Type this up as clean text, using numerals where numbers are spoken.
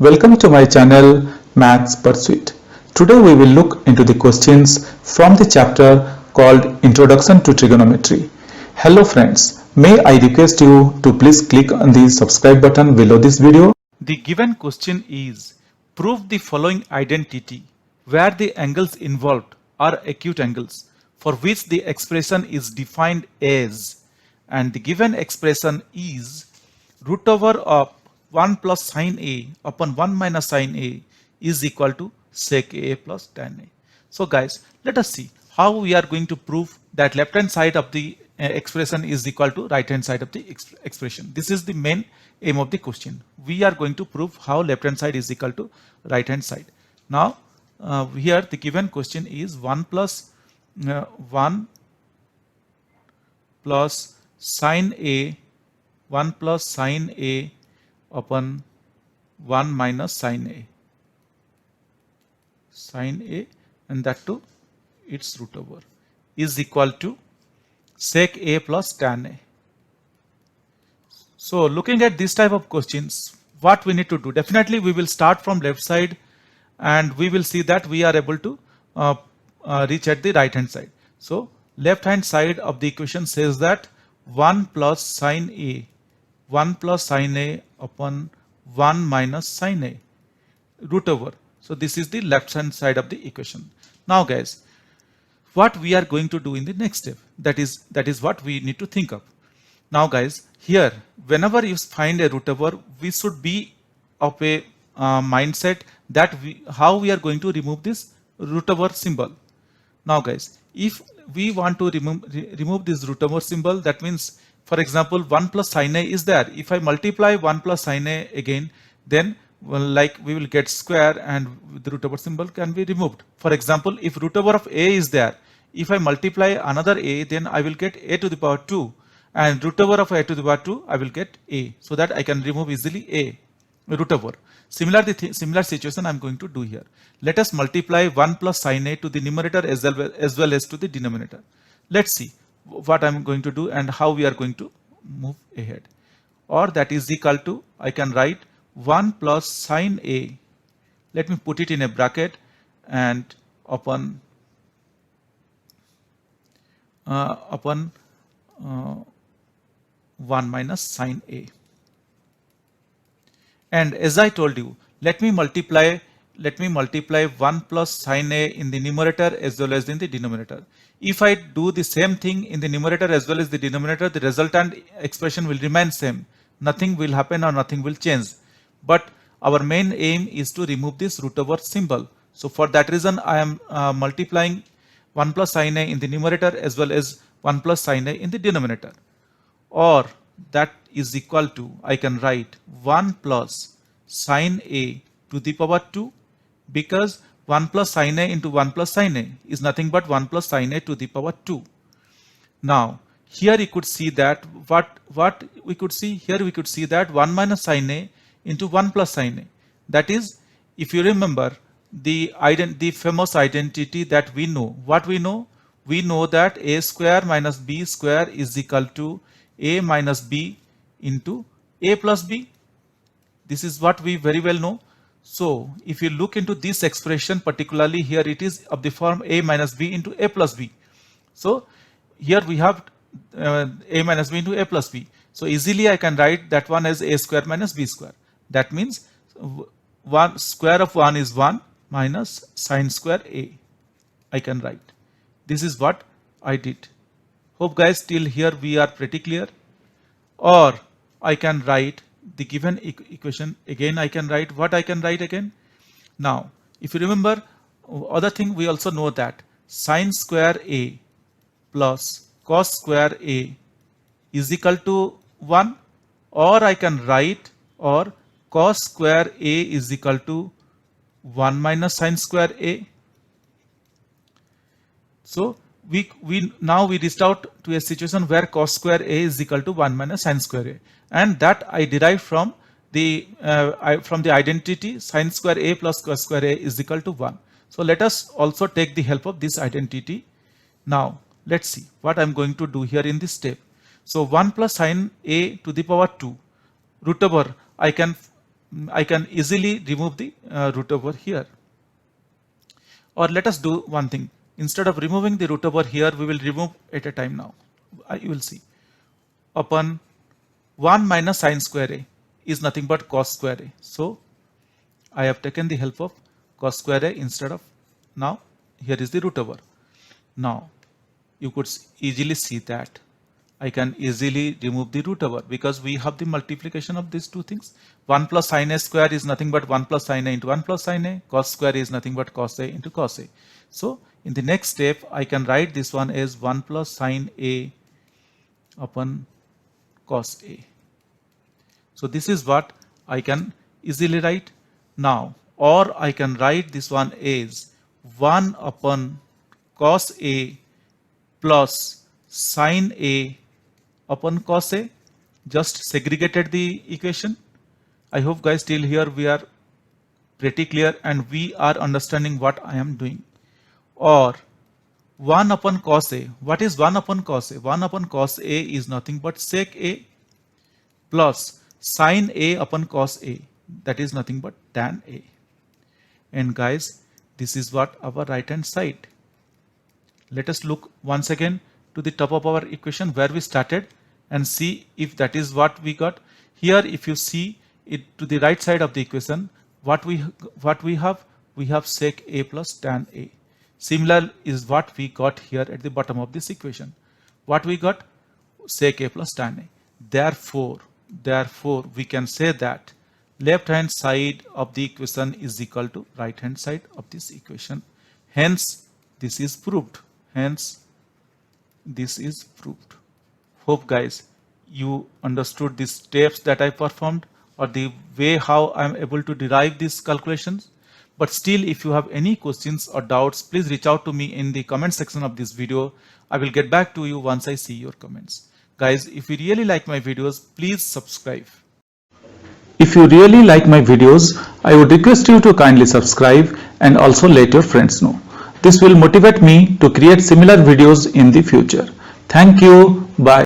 Welcome to my channel Maths Pursuit. Today we will look into the questions from the chapter called Introduction to Trigonometry. Hello friends, may I request you to please click on the subscribe button below this video. The given question is, prove the following identity where the angles involved are acute angles for which the expression is defined as, and the given expression is root over of 1 plus sine A upon 1 minus sine A is equal to sec A plus tan A. So guys, let us see how we are going to prove that left hand side of the expression is equal to right hand side of the expression. This is the main aim of the question. We are going to prove how left hand side is equal to right hand side. Now here the given question is 1 plus sine A 1 plus sine A upon 1 minus sine A and that too its root over is equal to sec A plus tan A. So looking at this type of questions, what we need to do, definitely we will start from left side and we will see that we are able to reach at the right hand side. So left hand side of the equation says that 1 plus sine A upon 1 minus sine A root over. So this is the left hand side of the equation. Now guys, what we are going to do in the next step, that is what we need to think of. Now guys, here whenever you find a root over, we should be of a mindset that how we are going to remove this root over symbol. Now guys, if we want to remove this root over symbol, that means, for example, 1 plus sine A is there. If I multiply 1 plus sine A again, then like we will get square and the root over symbol can be removed. For example, if root over of A is there, if I multiply another A, then I will get A to the power 2, and root over of A to the power 2, I will get A, so that I can remove easily A root over. Similar situation I am going to do here. Let us multiply 1 plus sine A to the numerator as well as to the denominator. Let's see what I am going to do and how we are going to move ahead. Or that is equal to, I can write 1 plus sine A, let me put it in a bracket, and upon 1 minus sine A. And as I told you, let me multiply 1 plus sine A in the numerator as well as in the denominator. If I do the same thing in the numerator as well as the denominator, the resultant expression will remain same. Nothing will happen or nothing will change. But our main aim is to remove this root over symbol. So for that reason, I am multiplying 1 plus sine A in the numerator as well as 1 plus sine A in the denominator. Or that is equal to, I can write 1 plus sine A to the power 2, because 1 plus sine A into 1 plus sine A is nothing but 1 plus sine A to the power 2. Now here you could see that what we could see here, we could see that 1 minus sine A into 1 plus sine A. That is, if you remember the famous identity that we know, what we know? We know that A square minus B square is equal to A minus B into A plus B. This is what we very well know. So if you look into this expression, particularly here it is of the form A minus B into A plus B. So here we have A minus B into A plus B. So easily I can write that one as A square minus B square. That means 1 square of 1 is 1 minus sine square A. I can write. This is what I did. Hope guys till here we are pretty clear. Or I can write the given equation again. I can write what I can write again. Now if you remember, other thing we also know that sine square A plus cos square A is equal to 1, or I can write, or cos square A is equal to 1 minus sine square A. So we now reached out to a situation where cos square A is equal to 1 minus sine square A, and that I derived from the identity sine square A plus cos square A is equal to 1. So let us also take the help of this identity. Now let's see what I'm going to do here in this step. So 1 plus sine A to the power 2 root over, I can I can easily remove the root over here. Or let us do one thing. Instead of removing the root over here, we will remove at a time now. You will see. Upon 1 minus sine square a is nothing but cos square a. So I have taken the help of cos square a instead of, now here is the root over. Now you could easily see that I can easily remove the root over because we have the multiplication of these two things. 1 plus sine a square is nothing but 1 plus sine a into 1 plus sine a. Cos square is nothing but cos a into cos a. So in the next step, I can write this one as 1 plus sine a upon cos a. So this is what I can easily write now. Or I can write this one as 1 upon cos a plus sine a upon cos a. Just segregated the equation. I hope guys till here we are pretty clear and we are understanding what I am doing. Or 1 upon cos a. What is 1 upon cos a? 1 upon cos a is nothing but sec a plus sine a upon cos a. That is nothing but tan a. And guys, this is what our right hand side. Let us look once again to the top of our equation where we started and see if that is what we got. Here if you see it to the right side of the equation, what we have sec a plus tan a. Similar is what we got here at the bottom of this equation. What we got? Sec a plus tan a. Therefore we can say that left hand side of the equation is equal to right hand side of this equation. Hence this is proved. Hope guys you understood the steps that I performed or the way how I am able to derive these calculations. But still, if you have any questions or doubts, please reach out to me in the comment section of this video. I will get back to you once I see your comments. Guys, if you really like my videos, please subscribe. If you really like my videos, I would request you to kindly subscribe and also let your friends know. This will motivate me to create similar videos in the future. Thank you. Bye.